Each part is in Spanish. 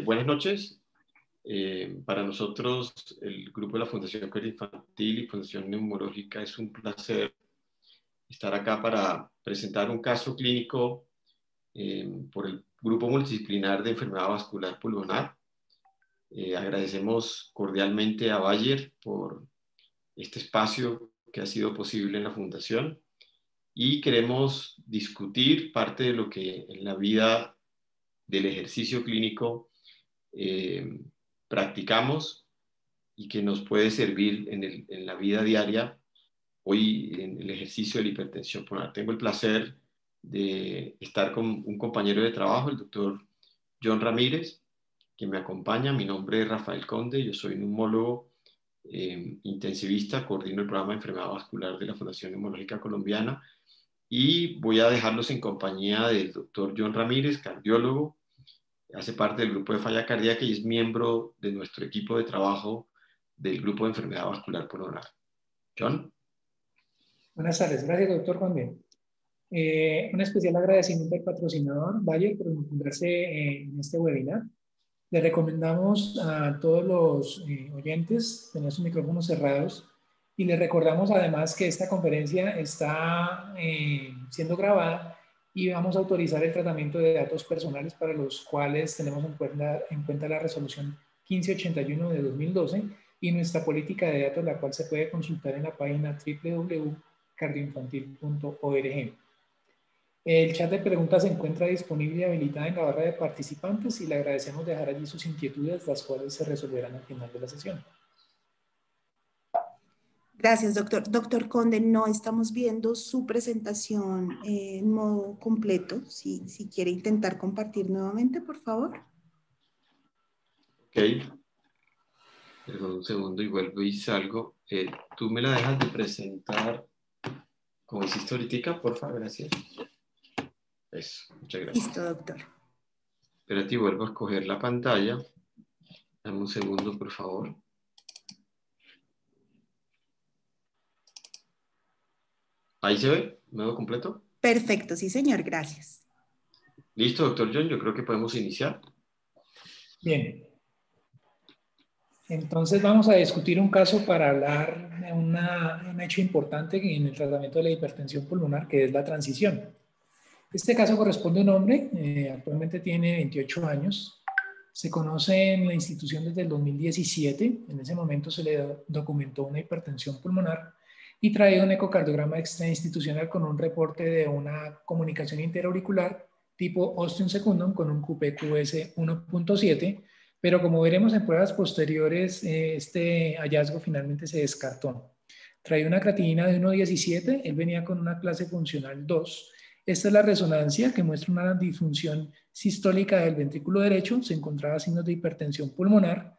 Buenas noches. Para nosotros, el grupo de la Fundación Cardíaca Infantil y Fundación Neumológica, es un placer estar acá para presentar un caso clínico por el Grupo Multidisciplinar de Enfermedad Vascular Pulmonar. Agradecemos cordialmente a Bayer por este espacio que ha sido posible en la Fundación y queremos discutir parte de lo que en la vida del ejercicio clínico practicamos y que nos puede servir en la vida diaria, hoy en el ejercicio de la hipertensión pulmonar. Tengo el placer de estar con un compañero de trabajo, el doctor John Ramírez, que me acompaña. Mi nombre es Rafael Conde, yo soy neumólogo intensivista, coordino el programa de enfermedad vascular de la Fundación Neumológica Colombiana y voy a dejarlos en compañía del doctor John Ramírez, cardiólogo, hace parte del grupo de falla cardíaca y es miembro de nuestro equipo de trabajo del grupo de enfermedad vascular pulmonar. John. Buenas tardes, gracias doctor Conde. Un especial agradecimiento al patrocinador Bayer por encontrarse en este webinar. Le recomendamos a todos los oyentes tener sus micrófonos cerrados y les recordamos además que esta conferencia está siendo grabada y vamos a autorizar el tratamiento de datos personales para los cuales tenemos en cuenta la resolución 1581 de 2012 y nuestra política de datos, la cual se puede consultar en la página www.cardioinfantil.org. El chat de preguntas se encuentra disponible y habilitado en la barra de participantes y le agradecemos dejar allí sus inquietudes, las cuales se resolverán al final de la sesión. Gracias, doctor. Doctor Conde, no estamos viendo su presentación en modo completo. Si quiere intentar compartir nuevamente, por favor. Ok. Perdón un segundo y vuelvo y salgo. ¿Tú me la dejas de presentar como hiciste ahorita, por favor? Gracias. Eso, muchas gracias. Listo, doctor. Espérate y vuelvo a escoger la pantalla. Dame un segundo, por favor. ¿Ahí se ve? ¿Me veo completo? Perfecto, sí señor, gracias. Listo, doctor John, yo creo que podemos iniciar. Bien. Entonces vamos a discutir un caso para hablar de un hecho importante en el tratamiento de la hipertensión pulmonar, que es la transición. Este caso corresponde a un hombre, actualmente tiene 28 años, se conoce en la institución desde el 2017, en ese momento se le documentó una hipertensión pulmonar y trae un ecocardiograma extrainstitucional con un reporte de una comunicación interauricular tipo ostium secundum con un QPQS 1.7, pero como veremos en pruebas posteriores, este hallazgo finalmente se descartó. Trae una creatinina de 1.17, él venía con una clase funcional 2. Esta es la resonancia que muestra una disfunción sistólica del ventrículo derecho. Se encontraba signos de hipertensión pulmonar,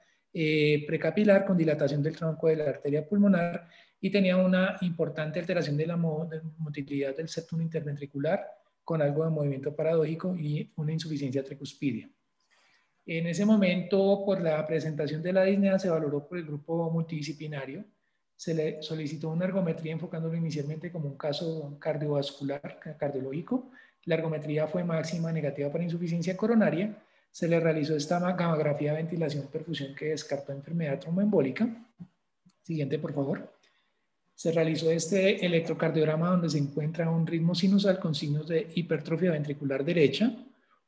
precapilar con dilatación del tronco de la arteria pulmonar y tenía una importante alteración de la motilidad del septum interventricular con algo de movimiento paradójico y una insuficiencia tricuspidia. En ese momento, por la presentación de la disnea, se valoró por el grupo multidisciplinario. Se le solicitó una ergometría enfocándolo inicialmente como un caso cardiovascular, cardiológico. La ergometría fue máxima negativa para insuficiencia coronaria. Se le realizó esta gamografía de ventilación perfusión que descartó enfermedad tromboembólica. Siguiente, por favor. Se realizó este electrocardiograma donde se encuentra un ritmo sinusal con signos de hipertrofia ventricular derecha,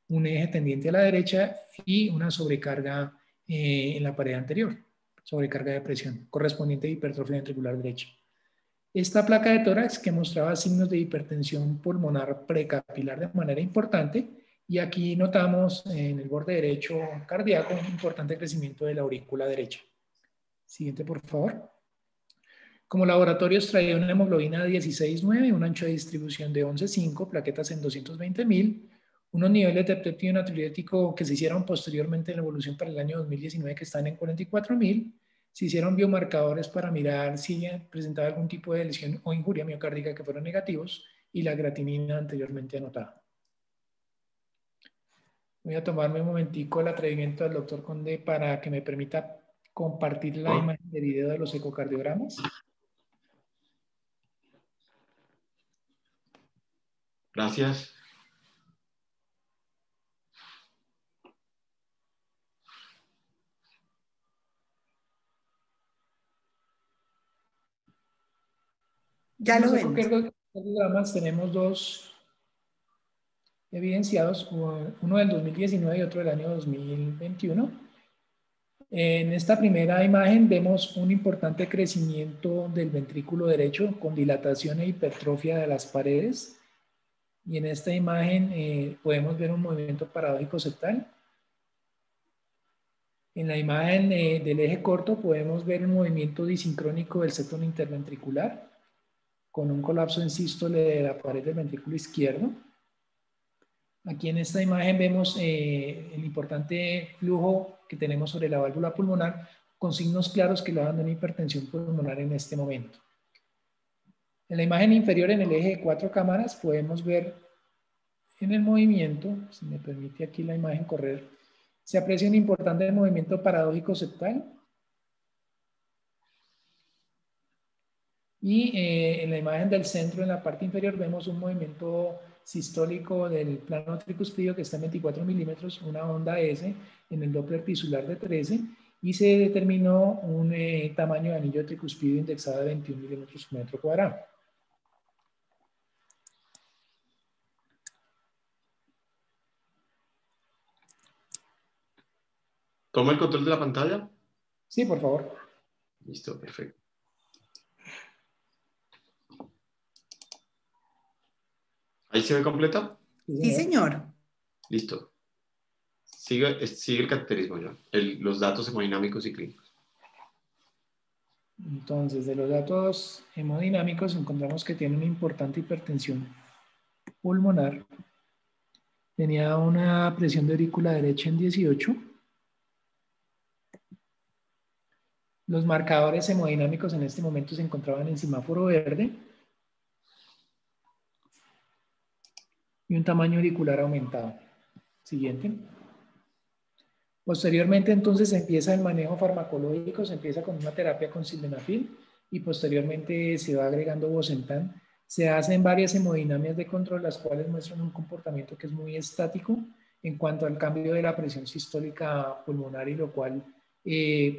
un eje tendiente a la derecha y una sobrecarga en la pared anterior, sobrecarga de presión, correspondiente a hipertrofia ventricular derecha. Esta placa de tórax que mostraba signos de hipertensión pulmonar precapilar de manera importante, y aquí notamos en el borde derecho cardíaco un importante crecimiento de la aurícula derecha. Siguiente, por favor. Como laboratorios traía una hemoglobina de 16,9, un ancho de distribución de 11,5, plaquetas en 220,000, unos niveles de péptido natriurético que se hicieron posteriormente en la evolución para el año 2019 que están en 44,000. Se hicieron biomarcadores para mirar si presentaba algún tipo de lesión o injuria miocárdica que fueron negativos y la creatinina anteriormente anotada. Voy a tomarme un momentico el atrevimiento del doctor Conde para que me permita compartir la imagen de video de los ecocardiogramas. Gracias. Ya En lo los vemos. ecocardiogramas tenemos dos evidenciados, uno del 2019 y otro del año 2021. En esta primera imagen vemos un importante crecimiento del ventrículo derecho con dilatación e hipertrofia de las paredes. Y en esta imagen podemos ver un movimiento paradójico septal. En la imagen del eje corto podemos ver un movimiento disincrónico del septum interventricular con un colapso en sístole de la pared del ventrículo izquierdo. Aquí en esta imagen vemos el importante flujo que tenemos sobre la válvula pulmonar con signos claros que le dan una hipertensión pulmonar en este momento. En la imagen inferior en el eje de 4 cámaras podemos ver en el movimiento, si me permite aquí la imagen correr, se aprecia un importante movimiento paradójico septal. Y en la imagen del centro, en la parte inferior, vemos un movimiento sistólico del plano tricuspidio que está en 24 milímetros, una onda S en el Doppler tisular de 13, y se determinó un tamaño de anillo tricuspidio indexado de 21 milímetros por metro cuadrado. ¿Toma el control de la pantalla? Sí, por favor. Listo, perfecto. ¿Ahí se ve completa? Sí, señor. Listo. Sigue el cateterismo ya, los datos hemodinámicos y clínicos. Entonces, de los datos hemodinámicos encontramos que tiene una importante hipertensión pulmonar. Tenía una presión de aurícula derecha en 18. Los marcadores hemodinámicos en este momento se encontraban en semáforo verde y un tamaño auricular aumentado. Siguiente. Posteriormente, entonces, empieza el manejo farmacológico, se empieza con una terapia con sildenafil y posteriormente se va agregando bosentan. Se hacen varias hemodinamias de control, las cuales muestran un comportamiento que es muy estático en cuanto al cambio de la presión sistólica pulmonar y lo cual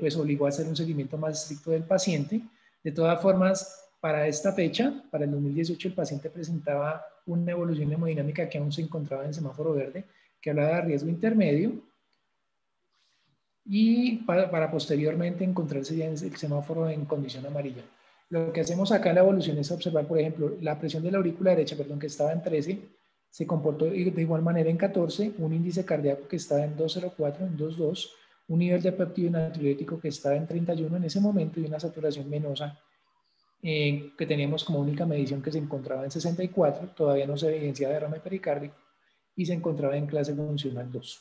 pues obligó a hacer un seguimiento más estricto del paciente. De todas formas, para esta fecha, para el 2018, el paciente presentaba una evolución hemodinámica que aún se encontraba en semáforo verde, que hablaba de riesgo intermedio, y para posteriormente encontrarse ya en el semáforo en condición amarilla. Lo que hacemos acá en la evolución es observar, por ejemplo, la presión de la aurícula derecha, perdón, que estaba en 13, se comportó de igual manera en 14, un índice cardíaco que estaba en 204, en 22, un nivel de péptido natriurético que estaba en 31 en ese momento y una saturación venosa que teníamos como única medición que se encontraba en 64, todavía no se evidenciaba derrame pericárdico y se encontraba en clase funcional 2.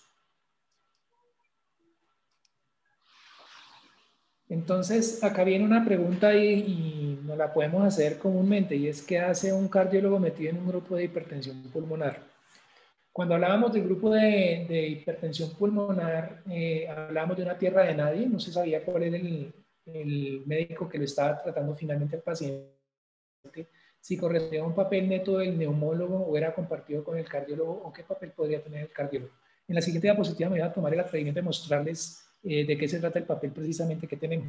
Entonces, acá viene una pregunta y nos la podemos hacer comúnmente, y es ¿qué hace un cardiólogo metido en un grupo de hipertensión pulmonar? Cuando hablábamos del grupo de hipertensión pulmonar, hablábamos de una tierra de nadie, no se sabía cuál era el médico que lo estaba tratando finalmente al paciente, si correspondía a un papel neto del neumólogo o era compartido con el cardiólogo o qué papel podría tener el cardiólogo. En la siguiente diapositiva me voy a tomar el atrevimiento de mostrarles de qué se trata el papel precisamente que tenemos.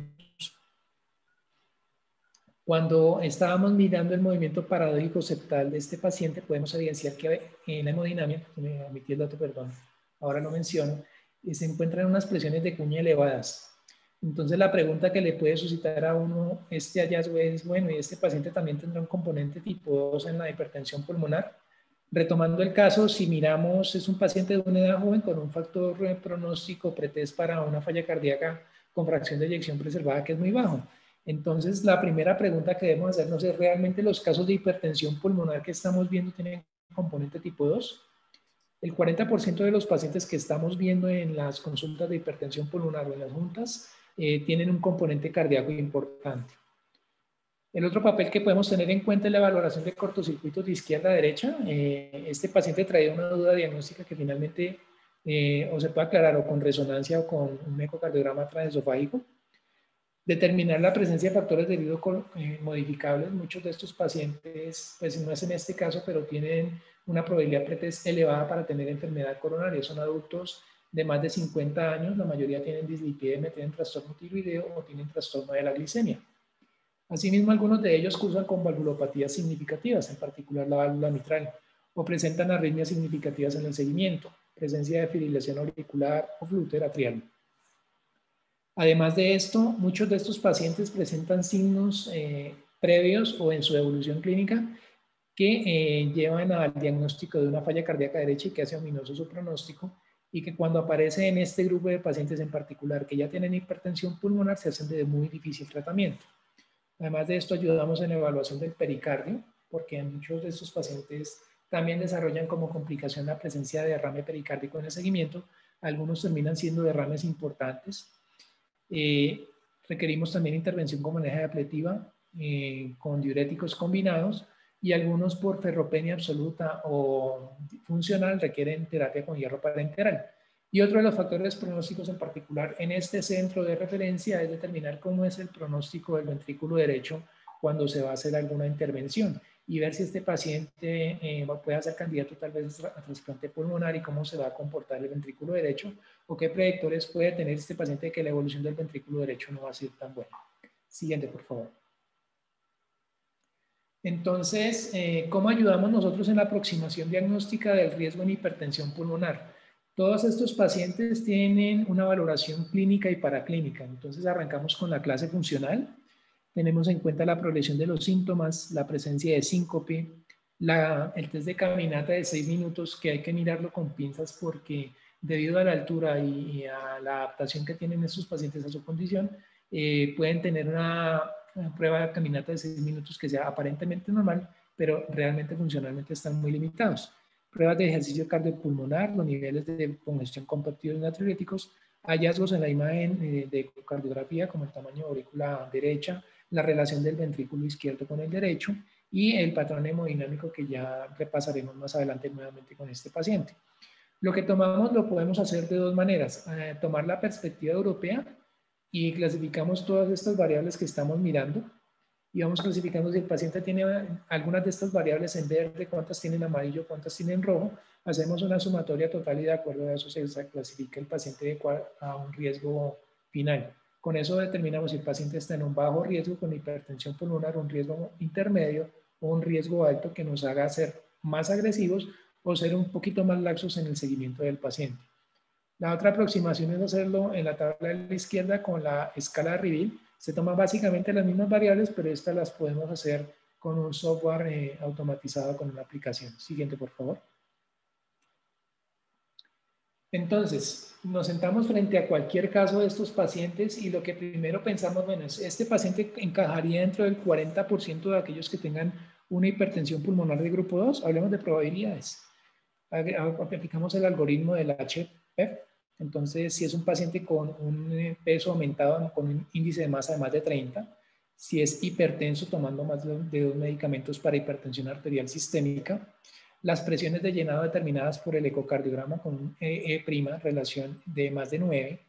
Cuando estábamos mirando el movimiento paradójico septal de este paciente, podemos evidenciar que en la hemodinamia, me omití el dato, perdón, ahora lo menciono, se encuentran unas presiones de cuña elevadas. Entonces la pregunta que le puede suscitar a uno este hallazgo es, bueno, ¿y este paciente también tendrá un componente tipo 2 en la hipertensión pulmonar? Retomando el caso, si miramos, es un paciente de una edad joven con un factor pronóstico pretest para una falla cardíaca con fracción de eyección preservada que es muy bajo. Entonces, la primera pregunta que debemos hacernos es, ¿realmente los casos de hipertensión pulmonar que estamos viendo tienen componente tipo 2? El 40% de los pacientes que estamos viendo en las consultas de hipertensión pulmonar o en las juntas tienen un componente cardíaco importante. El otro papel que podemos tener en cuenta es la valoración de cortocircuitos de izquierda a derecha. Este paciente traía una duda diagnóstica que finalmente o se puede aclarar o con resonancia o con un ecocardiograma transesofágico. Determinar la presencia de factores de riesgo modificables. Muchos de estos pacientes, pues no es en este caso, pero tienen una probabilidad pretest elevada para tener enfermedad coronaria. Son adultos de más de 50 años, la mayoría tienen dislipidemia, tienen trastorno tiroideo o tienen trastorno de la glicemia. Asimismo, algunos de ellos cursan con valvulopatías significativas, en particular la válvula mitral, o presentan arritmias significativas en el seguimiento, presencia de fibrilación auricular o flúter atrial. Además de esto, muchos de estos pacientes presentan signos previos o en su evolución clínica que llevan al diagnóstico de una falla cardíaca derecha y que hace ominoso su pronóstico, y que cuando aparece en este grupo de pacientes en particular que ya tienen hipertensión pulmonar se hacen de muy difícil tratamiento. Además de esto, ayudamos en la evaluación del pericardio, porque muchos de estos pacientes también desarrollan como complicación la presencia de derrame pericárdico en el seguimiento. Algunos terminan siendo derrames importantes. Requerimos también intervención con manejo de ablativa con diuréticos combinados, y algunos por ferropenia absoluta o funcional requieren terapia con hierro parenteral. Y otro de los factores pronósticos en particular en este centro de referencia es determinar cómo es el pronóstico del ventrículo derecho cuando se va a hacer alguna intervención, y ver si este paciente puede ser candidato tal vez a trasplante pulmonar y cómo se va a comportar el ventrículo derecho, o qué predictores puede tener este paciente de que la evolución del ventrículo derecho no va a ser tan buena. Siguiente, por favor. Entonces, ¿cómo ayudamos nosotros en la aproximación diagnóstica del riesgo en hipertensión pulmonar? Todos estos pacientes tienen una valoración clínica y paraclínica. Entonces, arrancamos con la clase funcional. Tenemos en cuenta la progresión de los síntomas, la presencia de síncope, el test de caminata de 6 minutos, que hay que mirarlo con pinzas porque debido a la altura y a la adaptación que tienen estos pacientes a su condición, pueden tener una prueba de caminata de 6 minutos que sea aparentemente normal, pero realmente funcionalmente están muy limitados. Pruebas de ejercicio cardiopulmonar, los niveles de congestión compactiva y natriuréticos, hallazgos en la imagen de ecocardiografía como el tamaño de aurícula derecha, la relación del ventrículo izquierdo con el derecho y el patrón hemodinámico que ya repasaremos más adelante nuevamente con este paciente. Lo que tomamos lo podemos hacer de dos maneras: tomar la perspectiva europea y clasificamos todas estas variables que estamos mirando y vamos clasificando si el paciente tiene algunas de estas variables en verde, cuántas tienen amarillo, cuántas tienen rojo. Hacemos una sumatoria total y de acuerdo a eso se clasifica el paciente a un riesgo final. Con eso determinamos si el paciente está en un bajo riesgo con hipertensión pulmonar, un riesgo intermedio o un riesgo alto que nos haga ser más agresivos o ser un poquito más laxos en el seguimiento del paciente. La otra aproximación es hacerlo en la tabla de la izquierda con la escala de Reveal. Se toman básicamente las mismas variables, pero estas las podemos hacer con un software automatizado con una aplicación. Siguiente, por favor. Entonces, nos sentamos frente a cualquier caso de estos pacientes y lo que primero pensamos, bueno, es este paciente encajaría dentro del 40% de aquellos que tengan una hipertensión pulmonar de grupo 2. Hablemos de probabilidades. Aplicamos el algoritmo del HPEF. Entonces, si es un paciente con un peso aumentado, con un índice de masa de más de 30, si es hipertenso tomando más de 2 medicamentos para hipertensión arterial sistémica, las presiones de llenado determinadas por el ecocardiograma con un E', relación de más de 9,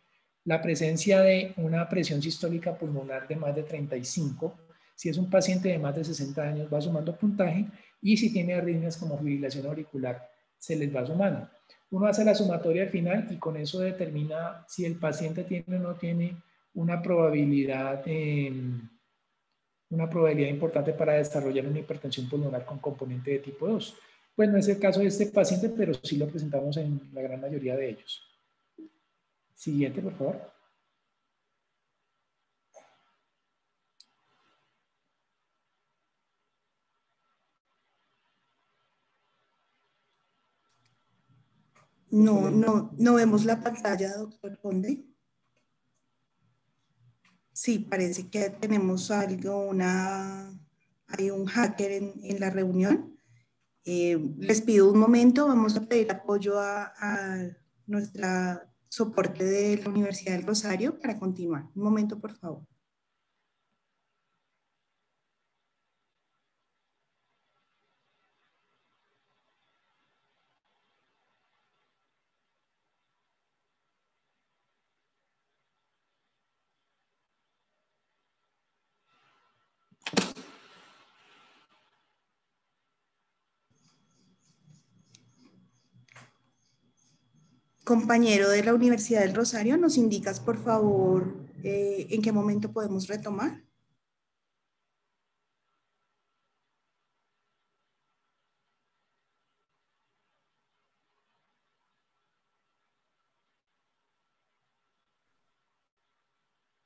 la presencia de una presión sistólica pulmonar de más de 35, si es un paciente de más de 60 años va sumando puntaje, y si tiene arritmias como fibrilación auricular se les va sumando. Uno hace la sumatoria al final y con eso determina si el paciente tiene o no tiene una probabilidad importante para desarrollar una hipertensión pulmonar con componente de tipo 2. Pues no es el caso de este paciente, pero sí lo presentamos en la gran mayoría de ellos. Siguiente, por favor. No vemos la pantalla, doctor Conde. Sí, parece que tenemos algo, hay un hacker en la reunión. Les pido un momento, vamos a pedir apoyo a nuestra soporte de la Universidad del Rosario para continuar. Un momento, por favor. Compañero de la Universidad del Rosario, ¿nos indicas, por favor, en qué momento podemos retomar?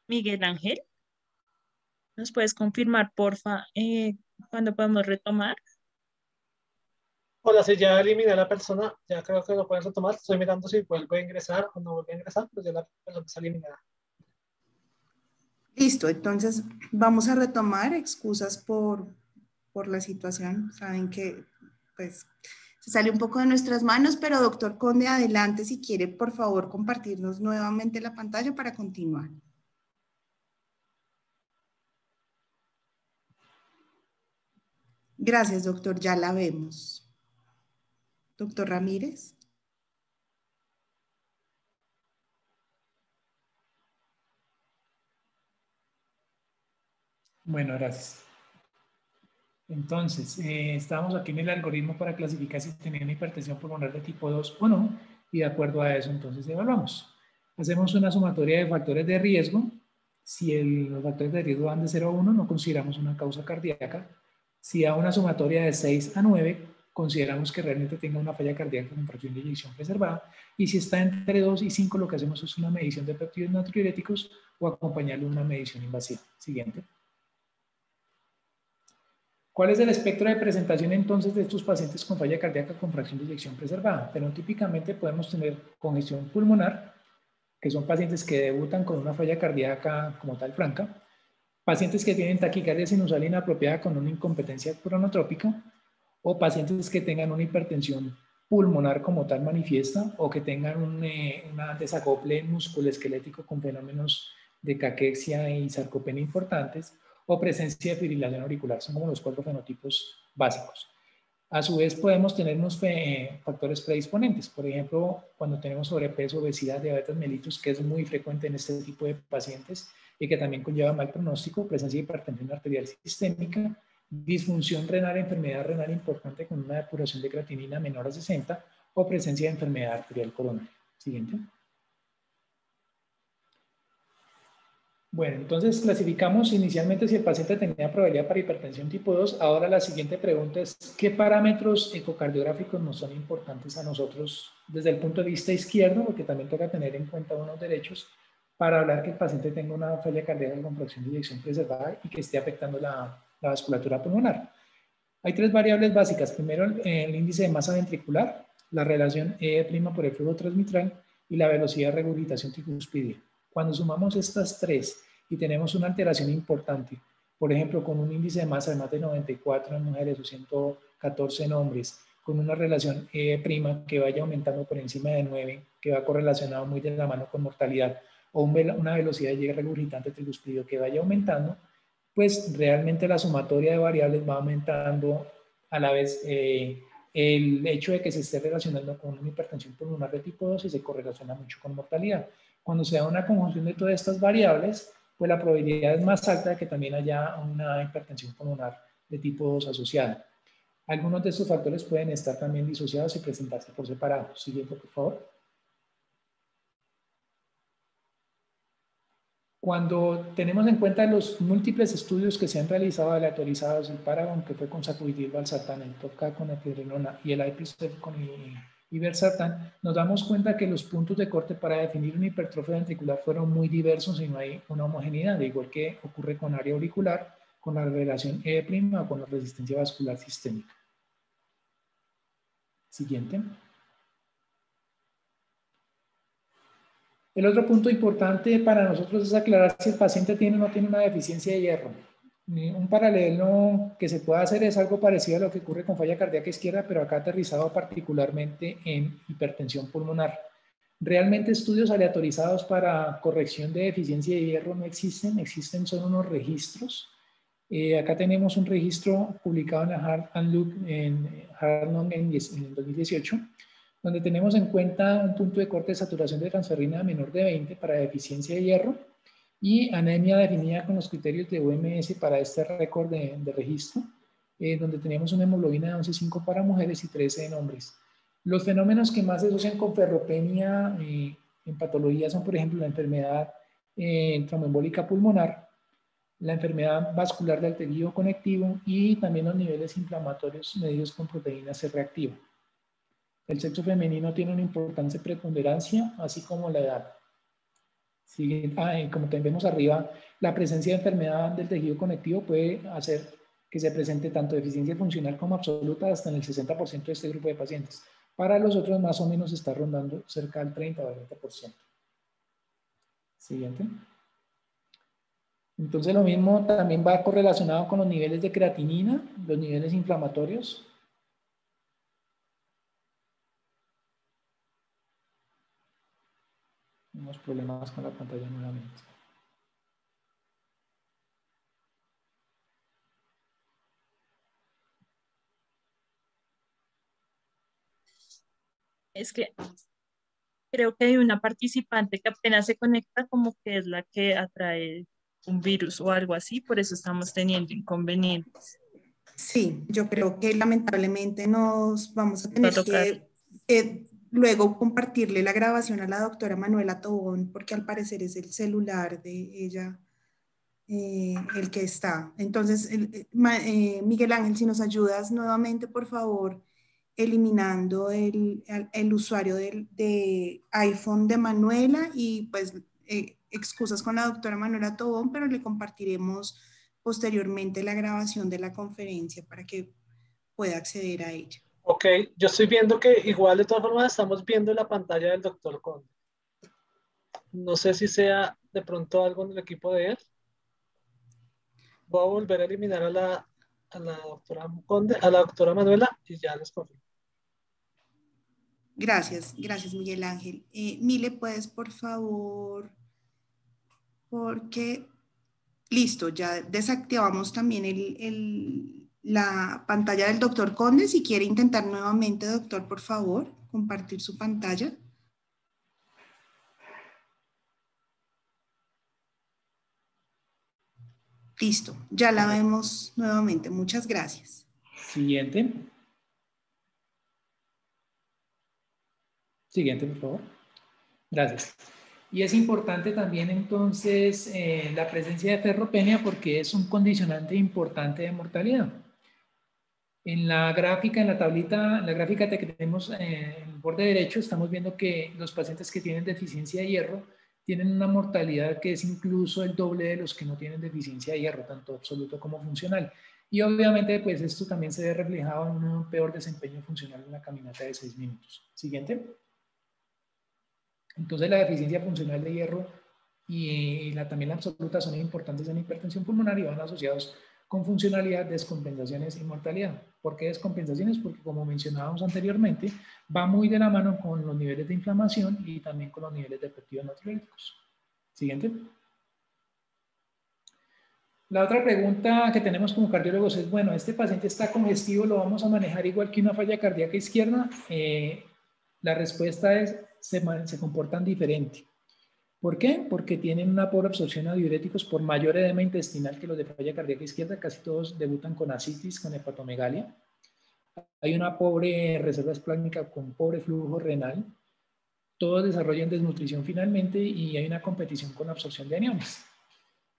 Miguel Ángel, ¿nos puedes confirmar, porfa, cuándo podemos retomar? Hola, si ya eliminé a la persona, ya creo que lo pueden retomar. Estoy mirando si vuelve a ingresar o no vuelve a ingresar, pues ya la persona está eliminada. Listo, entonces vamos a retomar. Excusas por la situación. Saben que pues se sale un poco de nuestras manos, pero doctor Conde, adelante si quiere, por favor, compartirnos nuevamente la pantalla para continuar. Gracias, doctor, ya la vemos. Doctor Ramírez. Bueno, gracias. Entonces, estábamos aquí en el algoritmo para clasificar si tenían hipertensión pulmonar de tipo 2 o no, y de acuerdo a eso, entonces evaluamos. Hacemos una sumatoria de factores de riesgo. Si los factores de riesgo van de 0 a 1, no consideramos una causa cardíaca. Si da una sumatoria de 6 a 9, consideramos que realmente tenga una falla cardíaca con fracción de eyección preservada. Y si está entre 2 y 5, lo que hacemos es una medición de péptidos natriuréticos o acompañarlo de una medición invasiva. Siguiente. ¿Cuál es el espectro de presentación entonces de estos pacientes con falla cardíaca con fracción de eyección preservada? Fenotípicamente podemos tener congestión pulmonar, que son pacientes que debutan con una falla cardíaca como tal franca, pacientes que tienen taquicardia sinusal inapropiada con una incompetencia cronotrópica, o pacientes que tengan una hipertensión pulmonar como tal manifiesta, o que tengan un desacople musculoesquelético con fenómenos de caquexia y sarcopenia importantes, o presencia de fibrilación auricular. Son como los 4 fenotipos básicos. A su vez podemos tener unos factores predisponentes. Por ejemplo, cuando tenemos sobrepeso, obesidad, diabetes mellitus, que es muy frecuente en este tipo de pacientes y que también conlleva mal pronóstico, presencia de hipertensión arterial sistémica, disfunción renal, enfermedad renal importante con una depuración de creatinina menor a 60 o presencia de enfermedad arterial coronaria. Siguiente. Bueno, entonces clasificamos inicialmente si el paciente tenía probabilidad para hipertensión tipo 2. Ahora la siguiente pregunta es, ¿qué parámetros ecocardiográficos nos son importantes a nosotros desde el punto de vista izquierdo? Porque también toca tener en cuenta unos derechos para hablar que el paciente tenga una falla cardíaca con fracción de eyección preservada y que esté afectando la vasculatura pulmonar. Hay 3 variables básicas. Primero, el índice de masa ventricular, la relación E' por el flujo transmitral y la velocidad de regurgitación tricuspidia. Cuando sumamos estas 3 y tenemos una alteración importante, por ejemplo, con un índice de masa de más de 94 en mujeres o 114 en hombres, con una relación E' que vaya aumentando por encima de 9, que va correlacionado muy de la mano con mortalidad, o una velocidad de llegue regurgitante tricuspidio que vaya aumentando, pues realmente la sumatoria de variables va aumentando a la vez el hecho de que se esté relacionando con una hipertensión pulmonar de tipo 2 y se correlaciona mucho con mortalidad. Cuando se da una conjunción de todas estas variables, pues la probabilidad es más alta de que también haya una hipertensión pulmonar de tipo 2 asociada. Algunos de estos factores pueden estar también disociados y presentarse por separado. Siguiente, por favor. Cuando tenemos en cuenta los múltiples estudios que se han realizado aleatorizados, el Paragon, que fue con sacubitril, valsartán, el TOCA con eplerenona y el IPSF con iversartán, nos damos cuenta que los puntos de corte para definir una hipertrofia ventricular fueron muy diversos y no hay una homogeneidad, igual que ocurre con área auricular, con la relación E' o con la resistencia vascular sistémica. Siguiente. El otro punto importante para nosotros es aclarar si el paciente tiene o no tiene una deficiencia de hierro. Un paralelo que se puede hacer es algo parecido a lo que ocurre con falla cardíaca izquierda, pero acá aterrizado particularmente en hipertensión pulmonar. Realmente estudios aleatorizados para corrección de deficiencia de hierro no existen, existen solo unos registros. Acá tenemos un registro publicado en la Heart and Lung en 2018, donde tenemos en cuenta un punto de corte de saturación de transferrina menor de 20 para deficiencia de hierro y anemia definida con los criterios de OMS para este récord de registro, donde tenemos una hemoglobina de 11,5 para mujeres y 13 en hombres. Los fenómenos que más se asocian con ferropenia en patología son, por ejemplo, la enfermedad tromboembólica pulmonar, la enfermedad vascular del tejido conectivo y también los niveles inflamatorios medidos con proteína C reactiva. El sexo femenino tiene una importante preponderancia, así como la edad. Siguiente. Y como también vemos arriba, la presencia de enfermedad del tejido conectivo puede hacer que se presente tanto deficiencia funcional como absoluta hasta en el 60% de este grupo de pacientes. Para los otros más o menos está rondando cerca del 30 o 20%. Siguiente. Entonces lo mismo también va correlacionado con los niveles de creatinina, los niveles inflamatorios. Tenemos problemas con la pantalla nuevamente. Es que creo que hay una participante que apenas se conecta como que es la que atrae un virus o algo así, por eso estamos teniendo inconvenientes. Sí, yo creo que lamentablemente nos vamos a Va a tener tocar. que luego compartirle la grabación a la doctora Manuela Tobón, porque al parecer es el celular de ella el que está. Entonces, Miguel Ángel, si nos ayudas nuevamente, por favor, eliminando el usuario de iPhone de Manuela y pues excusas con la doctora Manuela Tobón, pero le compartiremos posteriormente la grabación de la conferencia para que pueda acceder a ella. Ok, yo estoy viendo que igual de todas formas estamos viendo la pantalla del doctor Conde. No sé si sea de pronto algo en el equipo de él. Voy a volver a eliminar a la doctora Conde, a la doctora Manuela y ya les confirmo. Gracias, gracias Miguel Ángel. Mile, ¿puedes por favor? Porque, listo, ya desactivamos también la pantalla del doctor Conde. Si quiere intentar nuevamente, doctor, por favor, compartir su pantalla. Listo, ya la vemos nuevamente. Muchas gracias. Siguiente. Siguiente, por favor. Gracias. Y es importante también entonces la presencia de ferropenia porque es un condicionante importante de mortalidad. En la gráfica, en la tablita, en la gráfica que tenemos en el borde derecho, estamos viendo que los pacientes que tienen deficiencia de hierro tienen una mortalidad que es incluso el doble de los que no tienen deficiencia de hierro, tanto absoluto como funcional. Y obviamente, pues esto también se ve reflejado en un peor desempeño funcional en la caminata de 6 minutos. Siguiente. Entonces, la deficiencia funcional de hierro y también la absoluta son importantes en hipertensión pulmonar y van asociados con funcionalidad, descompensaciones y mortalidad. ¿Por qué descompensaciones? Porque como mencionábamos anteriormente, va muy de la mano con los niveles de inflamación y también con los niveles de péptidos natriuréticos. Siguiente. La otra pregunta que tenemos como cardiólogos es, bueno, este paciente está congestivo, ¿lo vamos a manejar igual que una falla cardíaca izquierda? La respuesta es, se comportan diferente. ¿Por qué? Porque tienen una pobre absorción a diuréticos por mayor edema intestinal que los de falla cardíaca izquierda. Casi todos debutan con ascitis, con hepatomegalia. Hay una pobre reserva esplácnica con pobre flujo renal. Todos desarrollan desnutrición finalmente y hay una competición con absorción de aniones.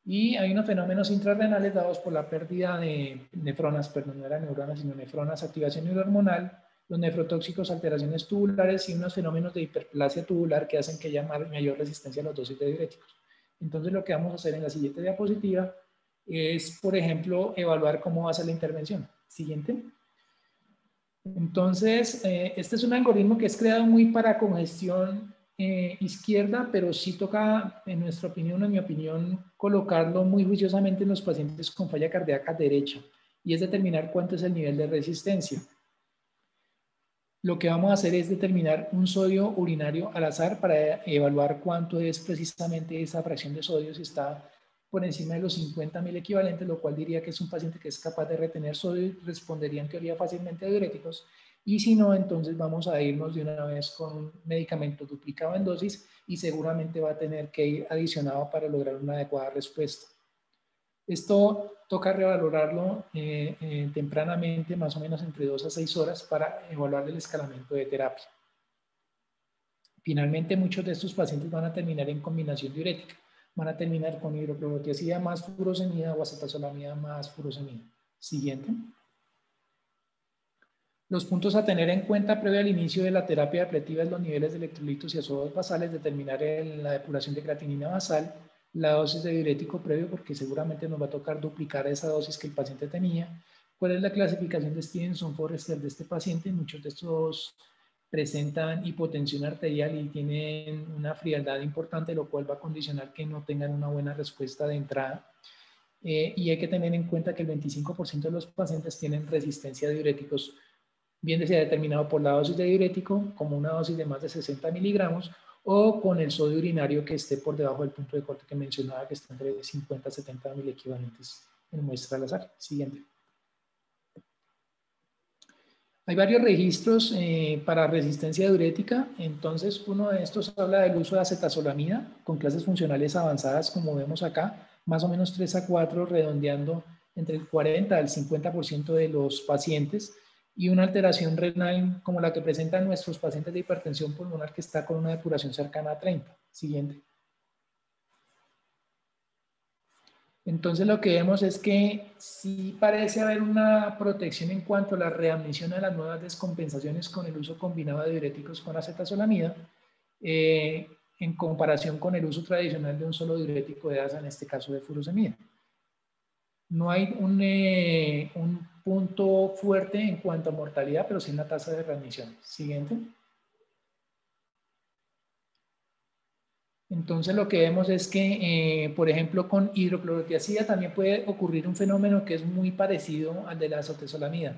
Y hay unos fenómenos intrarrenales dados por la pérdida de nefronas, perdón, no eran neuronas, sino nefronas, activación neurohormonal, los nefrotóxicos, alteraciones tubulares y unos fenómenos de hiperplasia tubular que hacen que haya mayor resistencia a las dosis de diuréticos. Entonces, lo que vamos a hacer en la siguiente diapositiva es, por ejemplo, evaluar cómo va a ser la intervención. Siguiente. Entonces, este es un algoritmo que es creado muy para congestión izquierda, pero sí toca, en nuestra opinión, en mi opinión, colocarlo muy juiciosamente en los pacientes con falla cardíaca derecha, y es determinar cuánto es el nivel de resistencia. Lo que vamos a hacer es determinar un sodio urinario al azar para evaluar cuánto es precisamente esa fracción de sodio, si está por encima de los 50.000 equivalentes, lo cual diría que es un paciente que es capaz de retener sodio y respondería en teoría fácilmente a diuréticos. Y si no, entonces vamos a irnos de una vez con un medicamento duplicado en dosis y seguramente va a tener que ir adicionado para lograr una adecuada respuesta. Esto toca revalorarlo tempranamente, más o menos entre 2 a 6 horas, para evaluar el escalamiento de terapia. Finalmente, muchos de estos pacientes van a terminar en combinación diurética. Van a terminar con hidroproteasida más furosemida o acetazolamida más furosemida. Siguiente. Los puntos a tener en cuenta previo al inicio de la terapia ablativa es los niveles de electrolitos y ácidos basales, determinar la depuración de creatinina basal, la dosis de diurético previo, porque seguramente nos va a tocar duplicar esa dosis que el paciente tenía. ¿Cuál es la clasificación de Stevenson-Forrester de este paciente? Muchos de estos presentan hipotensión arterial y tienen una frialdad importante, lo cual va a condicionar que no tengan una buena respuesta de entrada. Y hay que tener en cuenta que el 25% de los pacientes tienen resistencia a diuréticos, bien sea determinado por la dosis de diurético, como una dosis de más de 60 miligramos, o con el sodio urinario que esté por debajo del punto de corte que mencionaba, que está entre 50 y 70 miliequivalentes en muestra al azar. Siguiente. Hay varios registros para resistencia diurética. Entonces, uno de estos habla del uso de acetazolamida con clases funcionales avanzadas, como vemos acá, más o menos 3 a 4, redondeando entre el 40 al 50% de los pacientes, y una alteración renal como la que presentan nuestros pacientes de hipertensión pulmonar, que está con una depuración cercana a 30. Siguiente. Entonces lo que vemos es que sí parece haber una protección en cuanto a la readmisión a las nuevas descompensaciones con el uso combinado de diuréticos con acetazolamida, en comparación con el uso tradicional de un solo diurético de asa, en este caso de furosemida. No hay un punto fuerte en cuanto a mortalidad, pero sí en la tasa de readmisión. Siguiente. Entonces lo que vemos es que, por ejemplo, con hidroclorotiazida también puede ocurrir un fenómeno que es muy parecido al de la acetazolamida.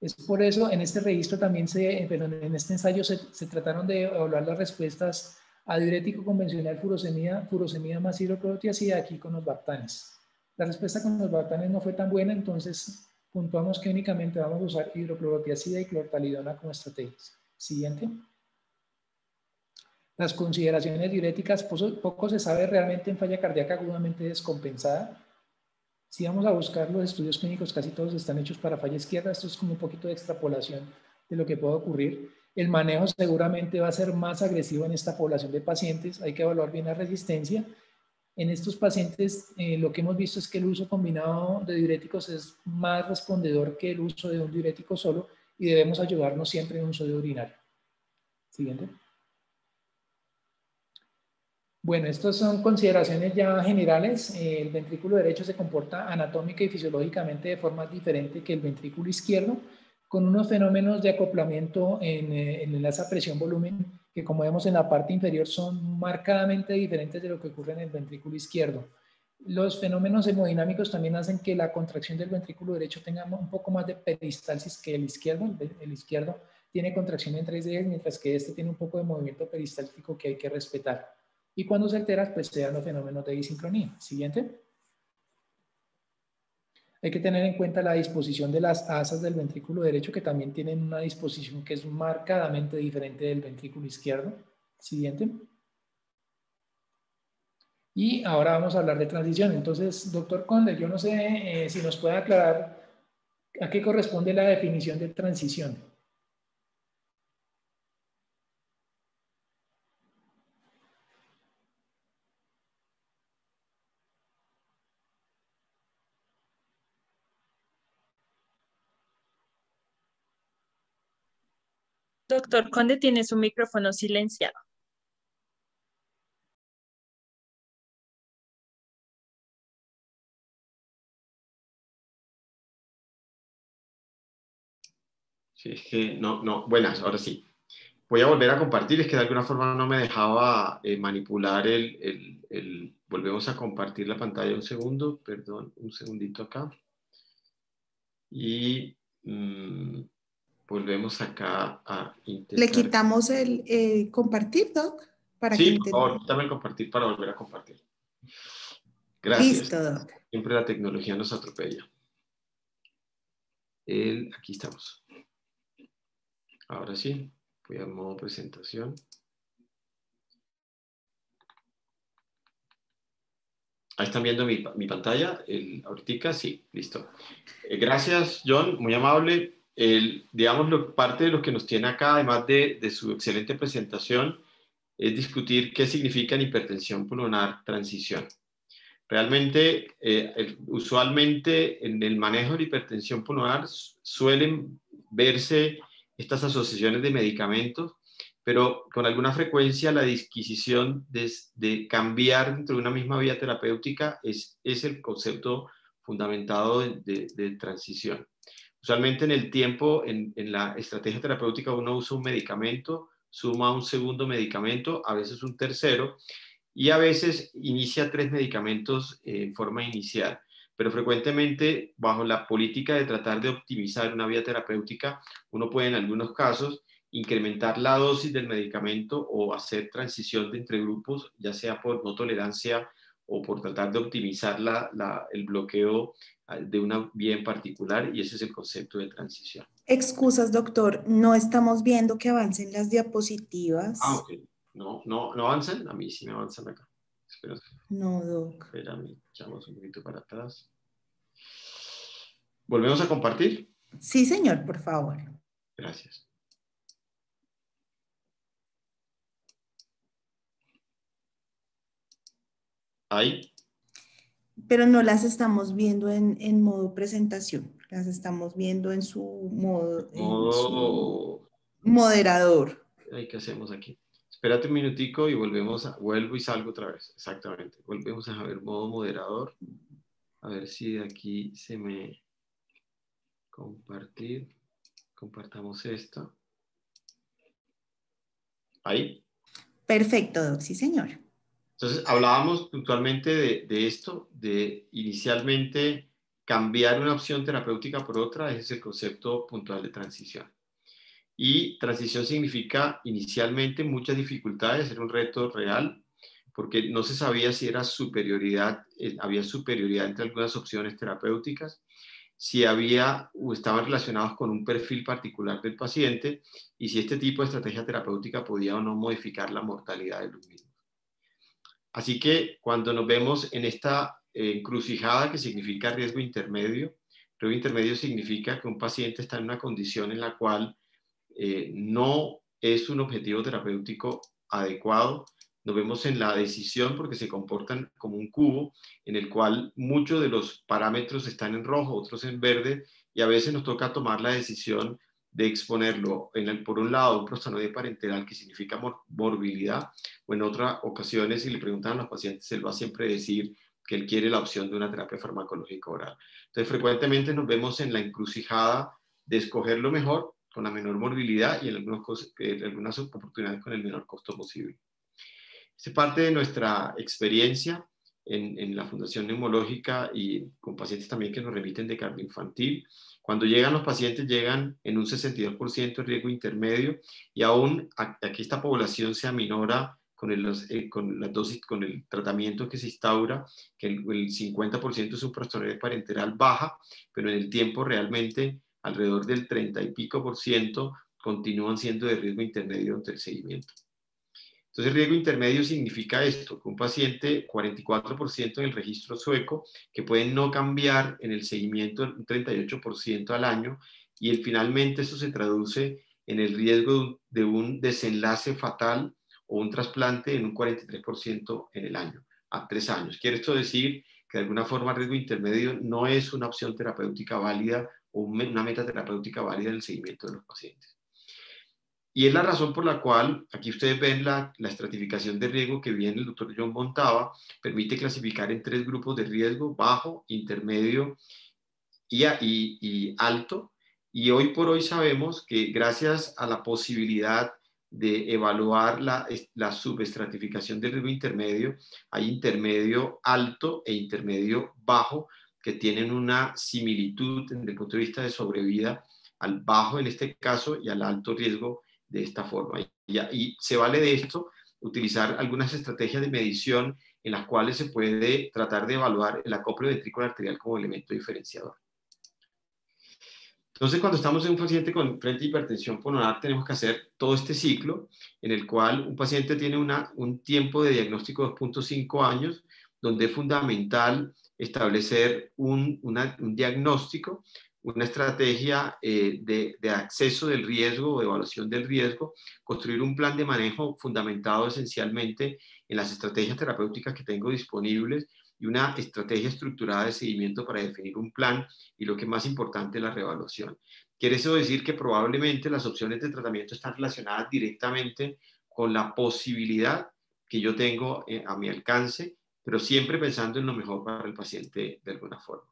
Es por eso, en este registro también en este ensayo se trataron de evaluar las respuestas a diurético convencional furosemida más hidroclorotiazida, aquí con los bactanes. La respuesta con los bactanes no fue tan buena, entonces puntuamos que únicamente vamos a usar hidroclorotiazida y clortalidona como estrategias. Siguiente. Las consideraciones diuréticas, poco se sabe realmente en falla cardíaca agudamente descompensada. Si vamos a buscar los estudios clínicos, casi todos están hechos para falla izquierda. Esto es como un poquito de extrapolación de lo que puede ocurrir. El manejo seguramente va a ser más agresivo en esta población de pacientes. Hay que evaluar bien la resistencia. En estos pacientes, lo que hemos visto es que el uso combinado de diuréticos es más respondedor que el uso de un diurético solo, y debemos ayudarnos siempre en un sodio urinario. Siguiente. Bueno, estas son consideraciones ya generales. El ventrículo derecho se comporta anatómica y fisiológicamente de forma diferente que el ventrículo izquierdo, con unos fenómenos de acoplamiento en esa presión-volumen que, como vemos en la parte inferior, son marcadamente diferentes de lo que ocurre en el ventrículo izquierdo. Los fenómenos hemodinámicos también hacen que la contracción del ventrículo derecho tenga un poco más de peristalsis que el izquierdo. El izquierdo tiene contracción en 3 días, mientras que este tiene un poco de movimiento peristáltico que hay que respetar. Y cuando se altera, pues se dan los fenómenos de disincronía. Siguiente. Hay que tener en cuenta la disposición de las asas del ventrículo derecho, que también tienen una disposición que es marcadamente diferente del ventrículo izquierdo. Siguiente. Y ahora vamos a hablar de transición. Entonces, doctor Conde, yo no sé si nos puede aclarar a qué corresponde la definición de transición. Doctor Conde tiene su micrófono silenciado. Sí, es que buenas, ahora sí. Voy a volver a compartir, es que de alguna forma no me dejaba manipular volvemos a compartir la pantalla un segundo, perdón, un segundito acá. Y volvemos acá a intentar. ¿Le quitamos el compartir, Doc? Sí, por favor, quítame el compartir para volver a compartir. Gracias. Listo, Doc. Siempre la tecnología nos atropella. Aquí estamos. Ahora sí, voy a modo presentación. Ahí están viendo mi pantalla, ahorita sí, listo. Gracias, John, muy amable. Digamos, parte de lo que nos tiene acá, además de su excelente presentación, es discutir qué significa en hipertensión pulmonar transición. Realmente, usualmente en el manejo de la hipertensión pulmonar suelen verse estas asociaciones de medicamentos, pero con alguna frecuencia la disquisición de cambiar dentro de una misma vía terapéutica es el concepto fundamentado de transición. Usualmente en el tiempo, en la estrategia terapéutica, uno usa un medicamento, suma un segundo medicamento, a veces un tercero, y a veces inicia 3 medicamentos en forma inicial. Pero frecuentemente, bajo la política de tratar de optimizar una vía terapéutica, uno puede en algunos casos incrementar la dosis del medicamento o hacer transición de entre grupos, ya sea por no tolerancia o por tratar de optimizar el bloqueo de una vía en particular, y ese es el concepto de transición. Excusas, doctor, no estamos viendo que avancen las diapositivas. Ah, ok. No avanzan. A mí sí me avanzan acá. Espera. No, doc. Espérame, echamos un poquito para atrás. ¿Volvemos a compartir? Sí, señor, por favor. Gracias. Ahí. Pero no las estamos viendo en modo presentación. Las estamos viendo en su modo, en su moderador. ¿Qué hacemos aquí? Espérate un minutico y vuelvo y salgo otra vez. Exactamente. Volvemos a ver modo moderador. A ver si de aquí se me... Compartir. Compartamos esto. Ahí. Perfecto, doc. Sí, señor. Entonces, hablábamos puntualmente de esto, de inicialmente cambiar una opción terapéutica por otra. Ese es el concepto puntual de transición. Y transición significa inicialmente muchas dificultades, era un reto real, porque no se sabía si era superioridad, había superioridad entre algunas opciones terapéuticas, si había o estaban relacionados con un perfil particular del paciente y si este tipo de estrategia terapéutica podía o no modificar la mortalidad de los mismos. Así que cuando nos vemos en esta encrucijada que significa riesgo intermedio significa que un paciente está en una condición en la cual no es un objetivo terapéutico adecuado. Nos vemos en la decisión porque se comportan como un cubo en el cual muchos de los parámetros están en rojo, otros en verde, y a veces nos toca tomar la decisión de exponerlo por un lado un prostanoide parenteral que significa morbilidad, o en otras ocasiones si le preguntan a los pacientes, él va a siempre decir que él quiere la opción de una terapia farmacológica oral. Entonces frecuentemente nos vemos en la encrucijada de escoger lo mejor con la menor morbilidad y en algunas oportunidades con el menor costo posible. Esta es parte de nuestra experiencia en la Fundación Neumológica y con pacientes también que nos remiten de cardioinfantil. Cuando llegan los pacientes, llegan en un 62% de riesgo intermedio y aún aquí esta población se aminora con la dosis, con el tratamiento que se instaura, que el 50% es un prostanoide parenteral baja, pero en el tiempo realmente alrededor del 30 y pico % continúan siendo de riesgo intermedio ante el seguimiento. Entonces, riesgo intermedio significa esto, que un paciente, 44% en el registro sueco, que pueden no cambiar en el seguimiento un 38% al año, y finalmente eso se traduce en el riesgo de un desenlace fatal o un trasplante en un 43% en el año, a 3 años. Quiere esto decir que de alguna forma el riesgo intermedio no es una opción terapéutica válida o una meta terapéutica válida en el seguimiento de los pacientes. Y es la razón por la cual, aquí ustedes ven la estratificación de riesgo que bien el doctor John montaba, permite clasificar en 3 grupos de riesgo, bajo, intermedio y alto. Y hoy por hoy sabemos que gracias a la posibilidad de evaluar la subestratificación del riesgo intermedio, hay intermedio alto e intermedio bajo que tienen una similitud desde el punto de vista de sobrevida al bajo en este caso y al alto riesgo de esta forma. Y se vale de esto utilizar algunas estrategias de medición en las cuales se puede tratar de evaluar el acople ventrículo arterial como elemento diferenciador. Entonces, cuando estamos en un paciente con frente a hipertensión pulmonar, tenemos que hacer todo este ciclo en el cual un paciente tiene un tiempo de diagnóstico de 2.5 años, donde es fundamental establecer un diagnóstico una estrategia de acceso del riesgo o de evaluación del riesgo, construir un plan de manejo fundamentado esencialmente en las estrategias terapéuticas que tengo disponibles y una estrategia estructurada de seguimiento para definir un plan y lo que es más importante, la reevaluación. Quiere eso decir que probablemente las opciones de tratamiento están relacionadas directamente con la posibilidad que yo tengo a mi alcance, pero siempre pensando en lo mejor para el paciente de alguna forma.